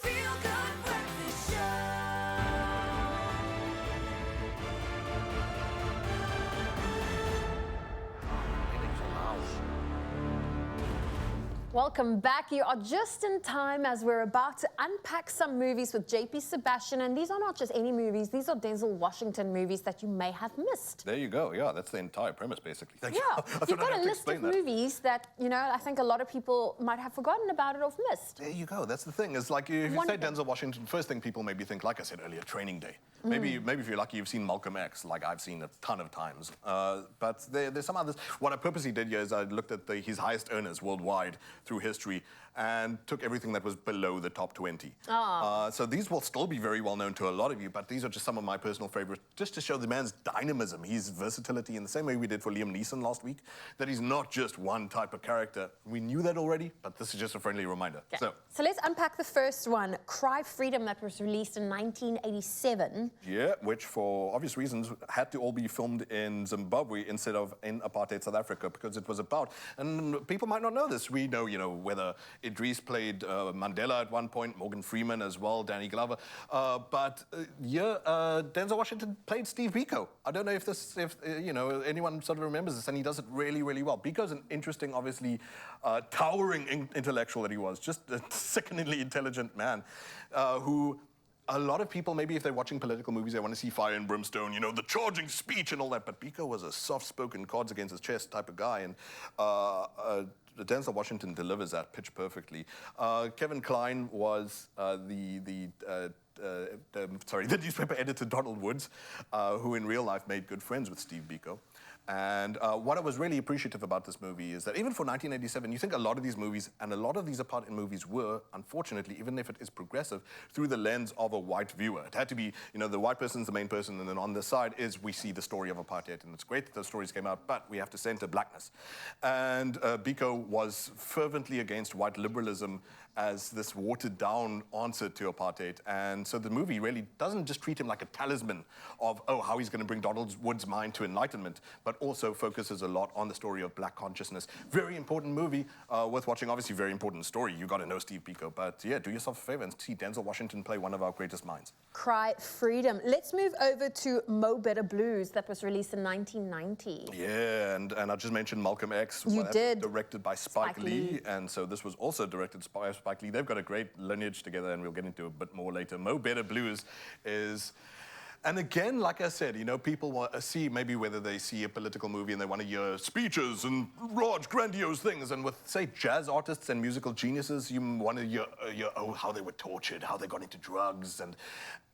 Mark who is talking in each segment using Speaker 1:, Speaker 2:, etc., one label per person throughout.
Speaker 1: feel-good breakfast show.
Speaker 2: Welcome back. You are just in time as we're about to unpack some movies with JP Sebastian. And these are not just any movies, these are Denzel Washington movies that you may have missed.
Speaker 3: There you go. Yeah, that's the entire premise, basically. Thank
Speaker 2: Yeah,
Speaker 3: you.
Speaker 2: you've got a list of movies that, you know, I think a lot of people might have forgotten about it or missed.
Speaker 3: There you go. That's the thing. It's like if you say Denzel Washington, first thing people maybe think, like I said earlier, Training Day. Maybe if you're lucky, you've seen Malcolm X, like I've seen a ton of times. But there's some others. What I purposely did here is I looked at his highest earners worldwide through history and took everything that was below the top 20. So these will still be very well known to a lot of you, but these are just some of my personal favorites, just to show the man's dynamism, his versatility, in the same way we did for Liam Neeson last week, that he's not just one type of character. We knew that already, but this is just a friendly reminder.
Speaker 2: Okay. So let's unpack the first one, Cry Freedom, that was released in 1987.
Speaker 3: Yeah, which for obvious reasons had to all be filmed in Zimbabwe instead of in apartheid South Africa, because it was about, and people might not know this, we know, you know, whether Idris played Mandela at one point, Morgan Freeman as well, Danny Glover, but Denzel Washington played Steve Biko. I don't know if you know, anyone sort of remembers this, and he does it really, really well. Biko's an interesting, obviously, towering intellectual that he was, just a sickeningly intelligent man who a lot of people, maybe if they're watching political movies, they want to see fire and brimstone, you know, the charging speech and all that. But Biko was a soft-spoken, cards against his chest type of guy, and Denzel Washington delivers that pitch perfectly. Kevin Kline was the newspaper editor Donald Woods, who in real life made good friends with Steve Biko. And what I was really appreciative about this movie is that even for 1987, you think a lot of these movies, and a lot of these apartheid movies were, unfortunately, even if it is progressive, through the lens of a white viewer. It had to be, you know, the white person's the main person, and then on the side is we see the story of apartheid. And it's great that those stories came out, but we have to center blackness. And Biko was fervently against white liberalism as this watered-down answer to apartheid. And so the movie really doesn't just treat him like a talisman of, oh, how he's going to bring Donald Woods' mind to enlightenment, but also focuses a lot on the story of black consciousness. Very important movie, worth watching. Obviously, very important story. You got to know Steve Biko. But yeah, do yourself a favor and see Denzel Washington play one of our greatest minds.
Speaker 2: Cry Freedom. Let's move over to Mo Better Blues, that was released in 1990.
Speaker 3: Yeah, and I just mentioned Malcolm X.
Speaker 2: You did.
Speaker 3: Directed by Spike Lee. And so this was also directed by Spike Lee. They've got a great lineage together, and we'll get into a bit more later. Mo Better Blues is... And again, like I said, you know, people want to see maybe whether they see a political movie and they want to hear speeches and large, grandiose things. And with, say, jazz artists and musical geniuses, you want to hear oh, how they were tortured, how they got into drugs.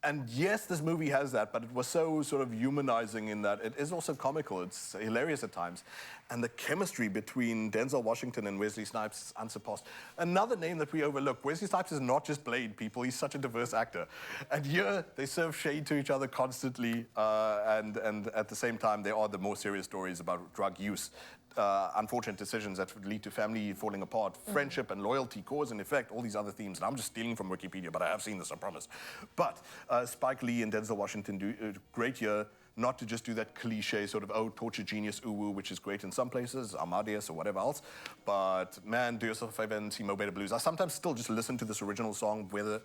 Speaker 3: And yes, this movie has that, but it was so sort of humanizing in that it is also comical. It's hilarious at times. And the chemistry between Denzel Washington and Wesley Snipes is unsurpassed. Another name that we overlook, Wesley Snipes is not just Blade, people. He's such a diverse actor. And here, they serve shade to each other constantly. And at the same time, there are the more serious stories about drug use. Unfortunate decisions that would lead to family falling apart, friendship and loyalty, cause and effect, all these other themes. And I'm just stealing from Wikipedia, but I have seen this, I promise. But Spike Lee and Denzel Washington do a great year, not to just do that cliche sort of, oh, torture genius, ooh-woo, which is great in some places, Amadeus or whatever else. But man, do yourself a favor and see Mo Better Blues. I sometimes still just listen to this original song, where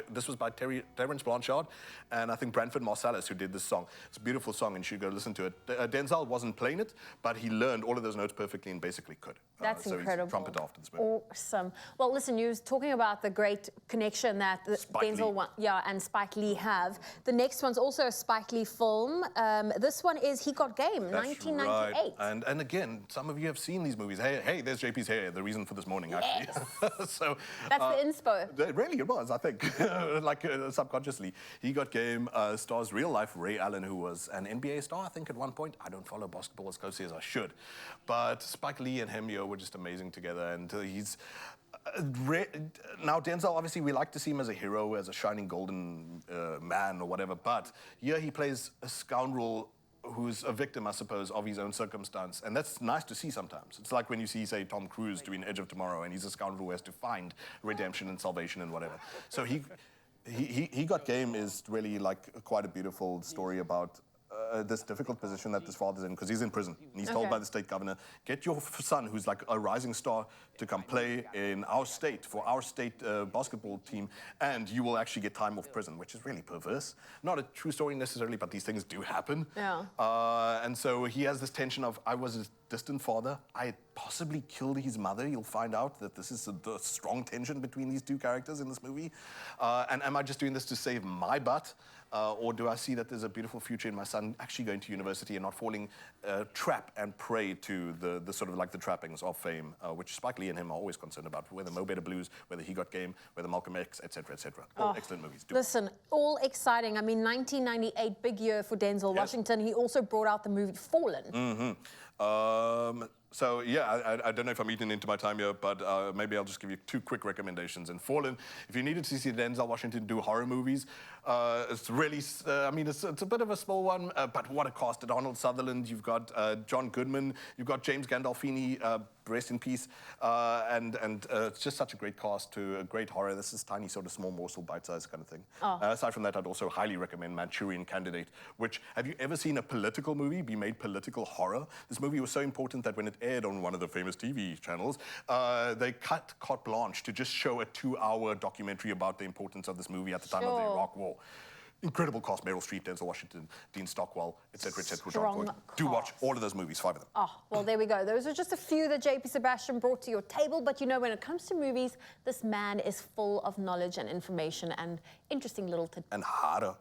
Speaker 3: this was by Terrence Blanchard, and I think Branford Marsalis who did this song. It's a beautiful song, and you should go listen to it. Denzel wasn't playing it, but he learned all of those notes perfectly and basically could.
Speaker 2: That's incredible.
Speaker 3: He's trumpet after this movie.
Speaker 2: Awesome. Well, listen, you were talking about the great connection that Denzel and Spike Lee have. The next one's also a Spike Lee film. This one is He Got Game,
Speaker 3: That's
Speaker 2: 1998.
Speaker 3: Right. And again, some of you have seen these movies. Hey, there's JP's hair, the reason for this morning, actually.
Speaker 2: Yes.
Speaker 3: So
Speaker 2: that's the inspo.
Speaker 3: Really, it was, I think, like subconsciously. He Got Game stars real-life Ray Allen, who was an NBA star, I think, at one point. I don't follow basketball as closely as I should. But Spike Lee and him were just amazing together, and he's... now, Denzel, obviously, we like to see him as a hero, as a shining golden man or whatever, but here he plays a scoundrel who's a victim, I suppose, of his own circumstance. And that's nice to see sometimes. It's like when you see, say, Tom Cruise doing Edge of Tomorrow, and he's a scoundrel who has to find redemption and salvation and whatever. So He Got Game is really like quite a beautiful story about this difficult position that this father's in because he's in prison. And he's told by the state governor, get your son, who's like a rising star, to come play in our state, for our state basketball team, and you will actually get time off prison, which is really perverse. Not a true story necessarily, but these things do happen.
Speaker 2: Yeah.
Speaker 3: And so he has this tension of, I was his distant father. I possibly killed his mother. You'll find out that this is a strong tension between these two characters in this movie. And am I just doing this to save my butt? Or do I see that there's a beautiful future in my son actually going to university and not falling trap and prey to the sort of like the trappings of fame, which Spike Lee and him are always concerned about, whether Mo Better Blues, whether He Got Game, whether Malcolm X, etc., etc. All excellent movies.
Speaker 2: Listen, all exciting. I mean, 1998, big year for Denzel Washington. He also brought out the movie Fallen.
Speaker 3: So yeah, I don't know if I'm eating into my time here, but maybe I'll just give you 2 quick recommendations. In Fallen, if you needed to see Denzel Washington do horror movies, it's really, I mean, it's a bit of a small one, but what a cast. Donald Sutherland, you've got John Goodman, you've got James Gandolfini, rest in peace, and it's just such a great cast to a great horror. This is tiny, sort of small morsel, bite-sized kind of thing. Aside from that, I'd also highly recommend Manchurian Candidate, which, have you ever seen a political movie be made political horror? This movie was so important that when it aired on one of the famous TV channels, they cut carte blanche to just show a 2-hour documentary about the importance of this movie at the time of the Iraq War. Incredible cast: Meryl Streep, Denzel Washington, Dean Stockwell, etc., etc.
Speaker 2: Strong
Speaker 3: Do watch all of those movies, 5 of them.
Speaker 2: Oh, well, there we go. Those are just a few that JP Sebastian brought to your table. But you know, when it comes to movies, this man is full of knowledge and information and interesting little tidbits.
Speaker 3: And harder.